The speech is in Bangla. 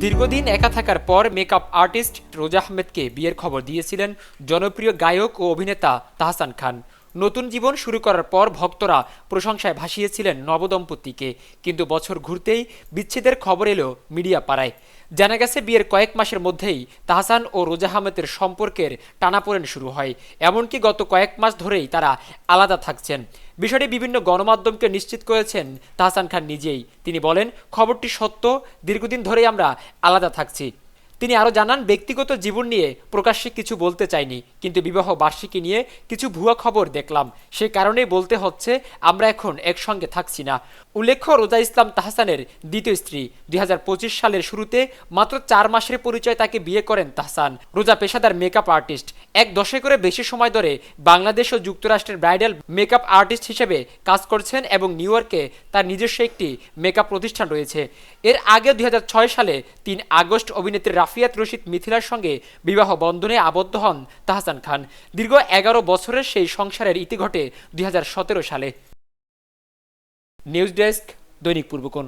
দীর্ঘদিন একা থাকার পর মেকআপ আর্টিস্ট রোজা আহমেদকে বিয়ের খবর দিয়েছিলেন জনপ্রিয় গায়ক ও অভিনেতা তাহসান খান। নতুন জীবন শুরু করার পর ভক্তরা প্রশংসায় ভাসিয়েছিলেন নবদম্পতিকে, কিন্তু বছর ঘুরতেই বিচ্ছেদের খবর এলো মিডিয়া পাড়ায়। জানা গেছে বিয়ের কয়েক মাসের মধ্যেই তাহসান ও রোজা আহমেদের সম্পর্কের টানাপোড়েন শুরু হয়। এমনকি গত কয়েক মাস ধরেই তারা আলাদা থাকছেন। বিষয়টি বিভিন্ন গণমাধ্যমকে নিশ্চিত করেছেন তাহসান খান নিজেই। তিনি বলেন, খবরটি সত্য, দীর্ঘদিন ধরেই আমরা আলাদা থাকছি। তিনি আরও জানান, ব্যক্তিগত জীবন নিয়ে প্রকাশ্যে কিছু বলতে চাইনি, কিন্তু বিবাহ বার্ষিকী নিয়ে কিছু ভুয়া খবর দেখলাম, সে কারণেই বলতে হচ্ছে আমরা এখন একসঙ্গে থাকছি না। উল্লেখ্য, রোজা ইসলাম তাহসানের দ্বিতীয় স্ত্রী। 2025 সালের শুরুতে মাত্র 4 মাসের পরিচয় তাকে বিয়ে করেন তাহসান। রোজা পেশাদার মেকআপ আর্টিস্ট, এক দশকেরও বেশি সময় ধরে বাংলাদেশ ও যুক্তরাষ্ট্রের ব্রাইডাল মেকআপ আর্টিস্ট হিসেবে কাজ করছেন এবং নিউ ইয়র্কে তার নিজস্ব একটি মেকআপ প্রতিষ্ঠান রয়েছে। এর আগে 2006 সালে 3 আগস্ট অভিনেত্রী রাফিয়াত রশিদ মিথিলার সঙ্গে বিবাহ বন্ধনে আবদ্ধ হন তাহসান খান। দীর্ঘ 11 বছরের সেই সংসারের ইতি ঘটে 2017 সালে। নিউজ ডেস্ক, দৈনিক পূর্বকোণ।